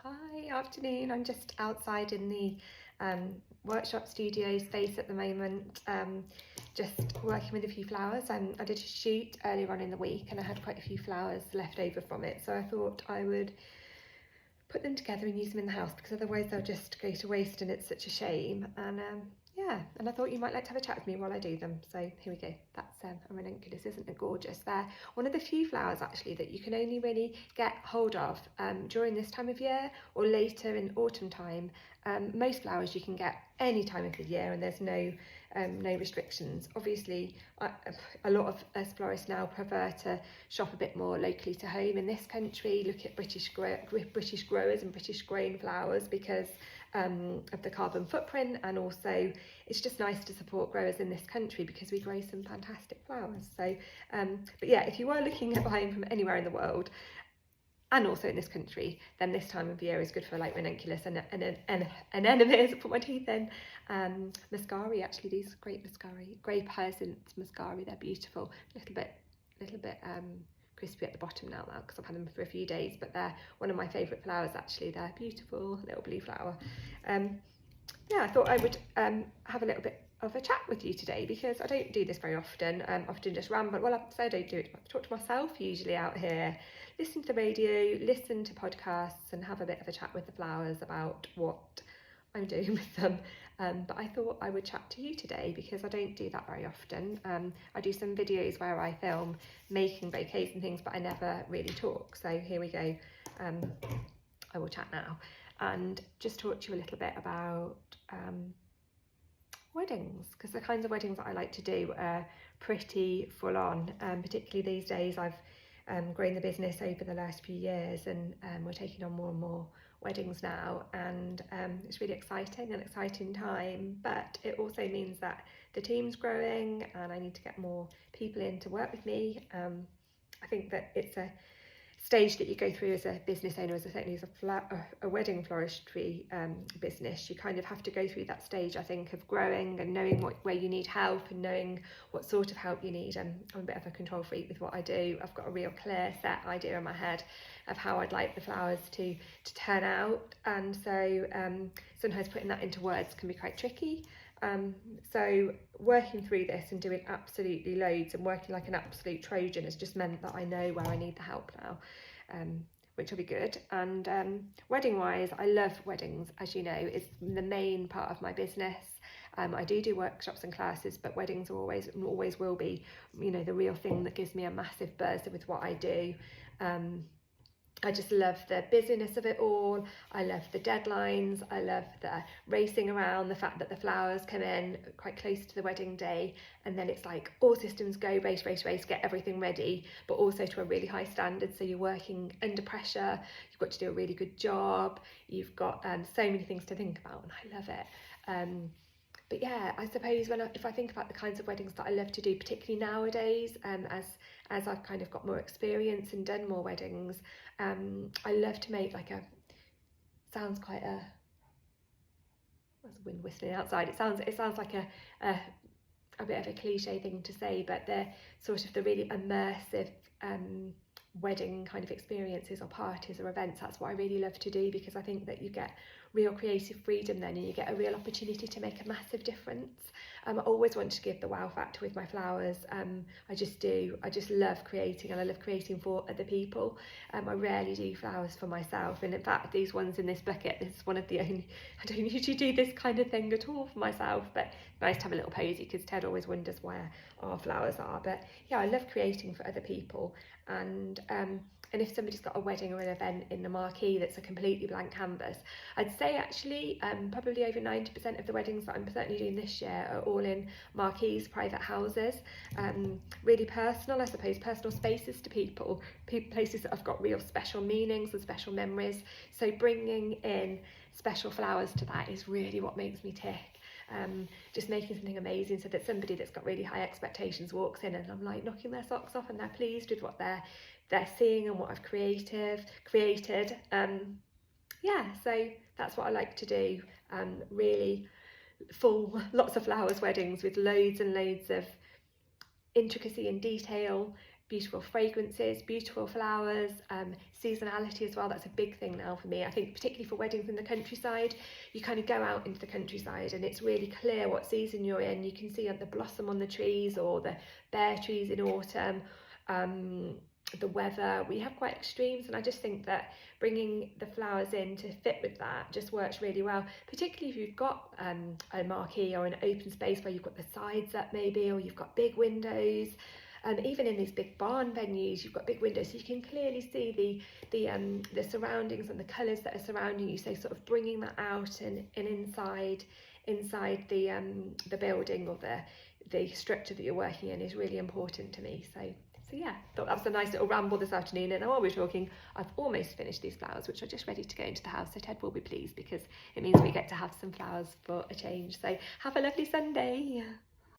Hi, afternoon. I'm just outside in the workshop studio space at the moment, just working with a few flowers. I did a shoot earlier on in the week and I had quite a few flowers left over from it, so I thought I would put them together and use them in the house because otherwise they'll just go to waste and it's such a shame. And yeah, and I thought you might like to have a chat with me while I do them. So here we go. That's a ranunculus, isn't it gorgeous? They're one of the few flowers actually that you can only really get hold of during this time of year or later in autumn time. Most flowers you can get any time of the year and there's no restrictions. Obviously, a lot of us florists now prefer to shop a bit more locally to home in this country, look at British growers and British grown flowers because of the carbon footprint, and also it's just nice to support growers in this country because we grow some fantastic flowers. So, but yeah, if you are looking at buying from anywhere in the world, and also in this country, then this time of year is good for like ranunculus and anemones. Put my teeth in. Muscari, actually, these great muscari, grey hyacinth muscari. They're beautiful. A little bit crispy at the bottom now because I've had them for a few days. But they're one of my favourite flowers. Actually, they're beautiful little blue flower. Yeah, I thought I would have a little bit of a chat with you today because I don't do this very often. Often just ramble. Well, I don't do it. I talk to myself usually out here, listen to the radio, listen to podcasts, and have a bit of a chat with the flowers about what I'm doing with them. But I thought I would chat to you today because I don't do that very often. I do some videos where I film making bouquets and things, but I never really talk. So here we go. I will chat now and just talk to you a little bit about weddings, because the kinds of weddings that I like to do are pretty full on, particularly these days. I've grown the business over the last few years and we're taking on more and more weddings now, and it's really exciting, an exciting time, but it also means that the team's growing and I need to get more people in to work with me. I think that it's a stage that you go through as a business owner, certainly as a wedding floristry business. You kind of have to go through that stage, I think, of growing and knowing where you need help and knowing what sort of help you need. I'm a bit of a control freak with what I do. I've got a real clear set idea in my head of how I'd like the flowers to turn out, and so sometimes putting that into words can be quite tricky. So working through this and doing absolutely loads and working like an absolute Trojan has just meant that I know where I need the help now, which will be good. And wedding wise, I love weddings, as you know. It's the main part of my business. I do workshops and classes, but weddings are always will be, you know, the real thing that gives me a massive buzz with what I do. I just love the busyness of it all. I love the deadlines. I love the racing around, the fact that the flowers come in quite close to the wedding day, and then it's like all systems go, race, get everything ready, but also to a really high standard. So you're working under pressure. You've got to do a really good job. You've got so many things to think about, and I love it. But yeah, I suppose if I think about the kinds of weddings that I love to do, particularly nowadays, as I've kind of got more experience and done more weddings, I love to make like sounds quite there's a wind whistling outside. It sounds like a bit of a cliche thing to say, but they're sort of the really immersive wedding kind of experiences or parties or events. That's what I really love to do, because I think that you get real creative freedom then, and you get a real opportunity to make a massive difference. I always want to give the wow factor with my flowers. I just do. I just love creating, and I love creating for other people. I rarely do flowers for myself, and in fact these ones in this bucket, this is one of the only, I don't usually do this kind of thing at all for myself, but it's nice to have a little posy because Ted always wonders where our flowers are. But yeah, I love creating for other people, and if somebody's got a wedding or an event in the marquee that's a completely blank canvas, I'd say actually probably over 90% of the weddings that I'm certainly doing this year are all in marquees, private houses, really personal, I suppose, personal spaces to people, places that have got real special meanings and special memories. So bringing in special flowers to that is really what makes me tick. Just making something amazing so that somebody that's got really high expectations walks in and I'm like knocking their socks off and they're pleased with what they're seeing and what I've created. Yeah, so that's what I like to do. Really full, lots of flowers weddings with loads and loads of intricacy and detail, beautiful fragrances, beautiful flowers, seasonality as well. That's a big thing now for me. I think particularly for weddings in the countryside, you kind of go out into the countryside and it's really clear what season you're in. You can see the blossom on the trees or the bare trees in autumn, the weather. We have quite extremes, and I just think that bringing the flowers in to fit with that just works really well, particularly if you've got a marquee or an open space where you've got the sides up maybe, or you've got big windows. Even in these big barn venues, you've got big windows, so you can clearly see the surroundings and the colours that are surrounding you. So sort of bringing that out and inside the building or the structure that you're working in is really important to me. So yeah, thought that was a nice little ramble this afternoon. And while we're talking, I've almost finished these flowers, which are just ready to go into the house. So Ted will be pleased because it means we get to have some flowers for a change. So have a lovely Sunday.